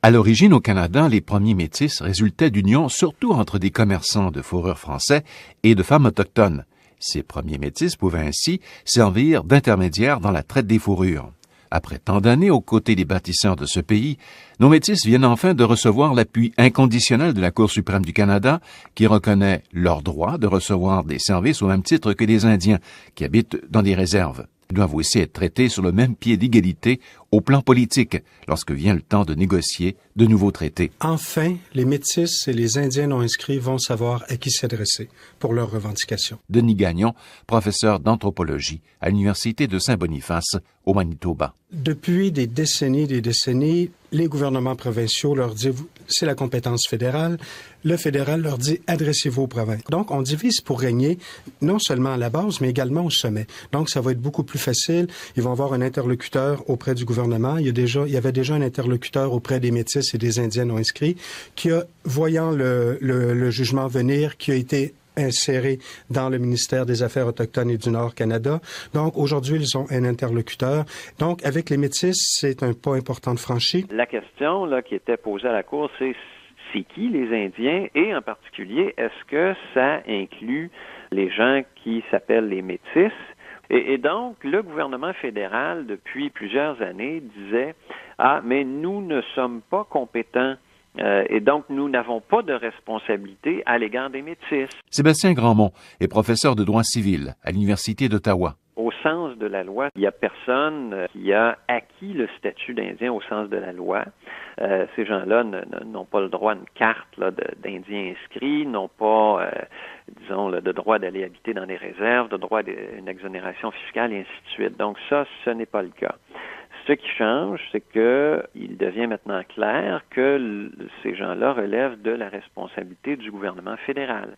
À l'origine, au Canada, les premiers métis résultaient d'unions surtout entre des commerçants de fourrure français et de femmes autochtones. Ces premiers métis pouvaient ainsi servir d'intermédiaires dans la traite des fourrures. Après tant d'années aux côtés des bâtisseurs de ce pays, nos métis viennent enfin de recevoir l'appui inconditionnel de la Cour suprême du Canada, qui reconnaît leur droit de recevoir des services au même titre que les Indiens qui habitent dans des réserves. Ils doivent aussi être traités sur le même pied d'égalité au plan politique lorsque vient le temps de négocier de nouveaux traités. Enfin, les Métis et les Indiens non inscrits vont savoir à qui s'adresser pour leurs revendications. Denis Gagnon, professeur d'anthropologie à l'Université de Saint-Boniface au Manitoba. Depuis des décennies, les gouvernements provinciaux leur disent « c'est la compétence fédérale ». Le fédéral leur dit « adressez-vous aux provinces ». Donc, on divise pour régner, non seulement à la base, mais également au sommet. Donc, ça va être beaucoup plus facile. Ils vont avoir un interlocuteur auprès du gouvernement. Il y avait déjà un interlocuteur auprès des Métis et des Indiens non inscrits qui a, voyant le jugement venir, qui a été insérés dans le ministère des Affaires autochtones et du Nord-Canada. Donc, aujourd'hui, ils ont un interlocuteur. Donc, avec les Métis, c'est un pas important de franchi. La question là, qui était posée à la Cour, c'est qui les Indiens? Et en particulier, est-ce que ça inclut les gens qui s'appellent les Métis? Et donc, le gouvernement fédéral, depuis plusieurs années, disait « Ah, mais nous ne sommes pas compétents et donc, nous n'avons pas de responsabilité à l'égard des Métis. » Sébastien Grandmont est professeur de droit civil à l'Université d'Ottawa. Au sens de la loi, il n'y a personne qui a acquis le statut d'Indien au sens de la loi. Ces gens-là n'ont pas le droit à une carte là, d'Indiens inscrits, n'ont pas, de droit d'aller habiter dans des réserves, de droit à une exonération fiscale, et ainsi de suite. Donc ça, ce n'est pas le cas. Ce qui change, c'est qu'il devient maintenant clair que ces gens-là relèvent de la responsabilité du gouvernement fédéral.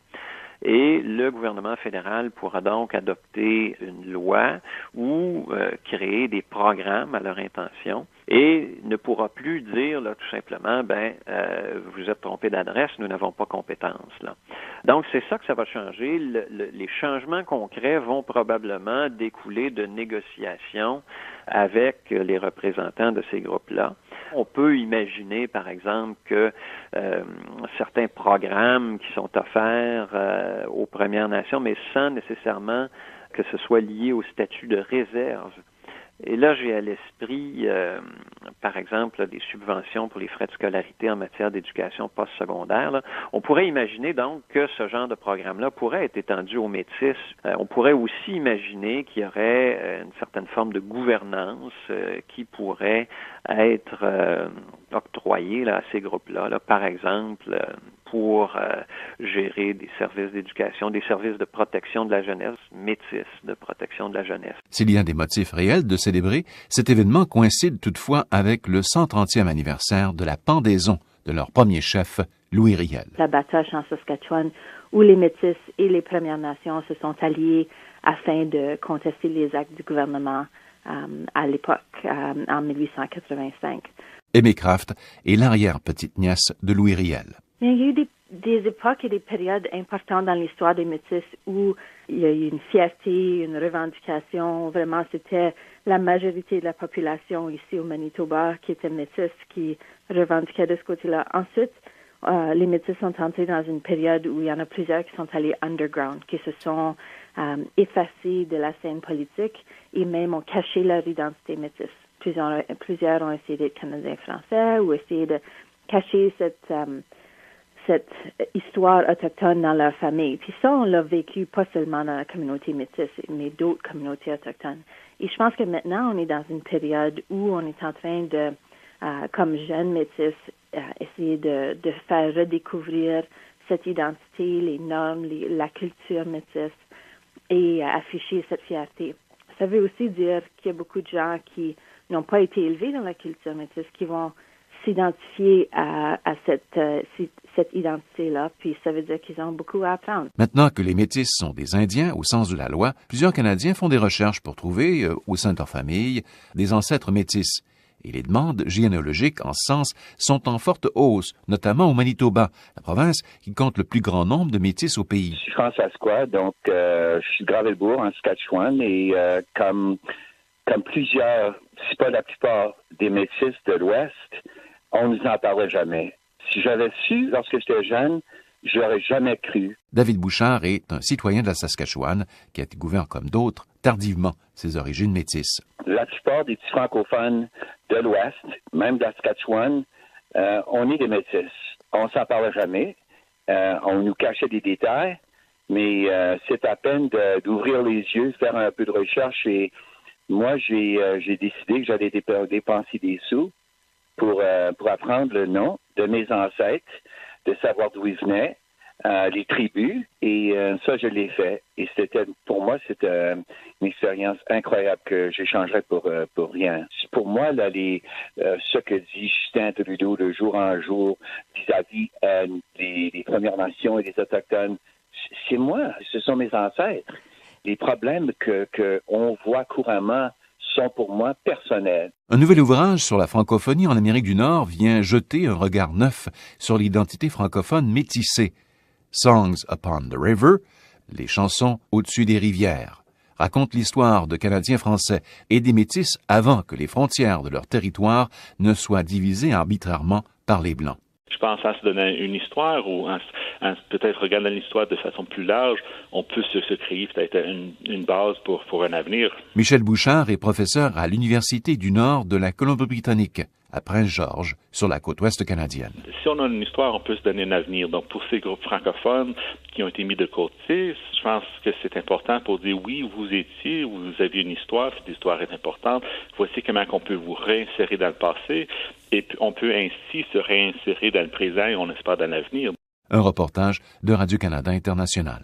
Et le gouvernement fédéral pourra donc adopter une loi ou créer des programmes à leur intention et ne pourra plus dire là, tout simplement, vous êtes trompé d'adresse, nous n'avons pas compétence. Là. Donc, c'est ça que ça va changer. Les changements concrets vont probablement découler de négociations avec les représentants de ces groupes-là. On peut imaginer, par exemple, que certains programmes qui sont offerts aux Premières Nations, mais sans nécessairement que ce soit lié au statut de réserve. Et là, j'ai à l'esprit, par exemple, des subventions pour les frais de scolarité en matière d'éducation postsecondaire. Là. On pourrait imaginer donc que ce genre de programme-là pourrait être étendu aux Métis. On pourrait aussi imaginer qu'il y aurait une certaine forme de gouvernance qui pourrait être octroyée là, à ces groupes-là. Là. Par exemple, pour gérer des services d'éducation, des services de protection de la jeunesse, métis de protection de la jeunesse. S'il y a des motifs réels de célébrer, cet événement coïncide toutefois avec le 130e anniversaire de la pendaison de leur premier chef, Louis Riel. L'abattage en Saskatchewan, où les Métis et les Premières Nations se sont alliés afin de contester les actes du gouvernement à l'époque, en 1885. Aimée Craft est l'arrière-petite-nièce de Louis Riel. Il y a eu des époques et des périodes importantes dans l'histoire des Métis où il y a eu une fierté, une revendication. Vraiment, c'était la majorité de la population ici au Manitoba qui était métis, qui revendiquait de ce côté-là. Ensuite, les Métis sont entrés dans une période où il y en a plusieurs qui sont allés underground, qui se sont effacés de la scène politique et même ont caché leur identité métisse. Plusieurs ont essayé d'être Canadiens-Français ou essayé de cacher cette histoire autochtone dans leur famille. Puis ça, on l'a vécu pas seulement dans la communauté métisse, mais d'autres communautés autochtones. Et je pense que maintenant, on est dans une période où on est en train de, comme jeunes métis, essayer de faire redécouvrir cette identité, les normes, la culture métisse et afficher cette fierté. Ça veut aussi dire qu'il y a beaucoup de gens qui n'ont pas été élevés dans la culture métisse, qui vont s'identifier à cette identité-là, puis ça veut dire qu'ils ont beaucoup à apprendre. Maintenant que les Métis sont des Indiens au sens de la loi, plusieurs Canadiens font des recherches pour trouver, au sein de leur famille, des ancêtres métis. Et les demandes généalogiques en ce sens sont en forte hausse, notamment au Manitoba, la province qui compte le plus grand nombre de Métis au pays. Je suis François, donc je suis de Gravelbourg, en Saskatchewan, et comme plusieurs, si pas la plupart des Métis de l'Ouest, on nous en parlait jamais. Si j'avais su lorsque j'étais jeune, j'aurais jamais cru. David Bouchard est un citoyen de la Saskatchewan qui a découvert, comme d'autres, tardivement ses origines métisses. La plupart des petits francophones de l'Ouest, même de la Saskatchewan, on est des métis. On s'en parlait jamais. On nous cachait des détails, mais c'est à peine d'ouvrir les yeux, faire un peu de recherche. Et moi, j'ai décidé que j'allais dépenser des sous pour apprendre le nom de mes ancêtres, de savoir d'où ils venaient, les tribus, et ça, je l'ai fait. Et pour moi, c'était une expérience incroyable que j'échangerais pour rien. Pour moi, là, ce que dit Justin Trudeau de jour en jour vis-à-vis des Premières Nations et des Autochtones, c'est moi, ce sont mes ancêtres. Les problèmes qu'on voit couramment sont pour moi personnels. Un nouvel ouvrage sur la francophonie en Amérique du Nord vient jeter un regard neuf sur l'identité francophone métissée. Songs Upon the River, les chansons au-dessus des rivières, raconte l'histoire de Canadiens français et des Métis avant que les frontières de leur territoire ne soient divisées arbitrairement par les Blancs. Je pense à se donner une histoire ou peut-être regarder l'histoire de façon plus large, on peut se créer peut-être une base pour un avenir. Michel Bouchard est professeur à l'Université du Nord de la Colombie-Britannique, à Prince-Georges, sur la côte ouest canadienne. Si on a une histoire, on peut se donner un avenir. Donc, pour ces groupes francophones qui ont été mis de côté, je pense que c'est important pour dire oui, vous étiez, vous aviez une histoire, cette histoire est importante. Voici comment on peut vous réinsérer dans le passé et on peut ainsi se réinsérer dans le présent et on espère dans l'avenir. Un reportage de Radio-Canada International.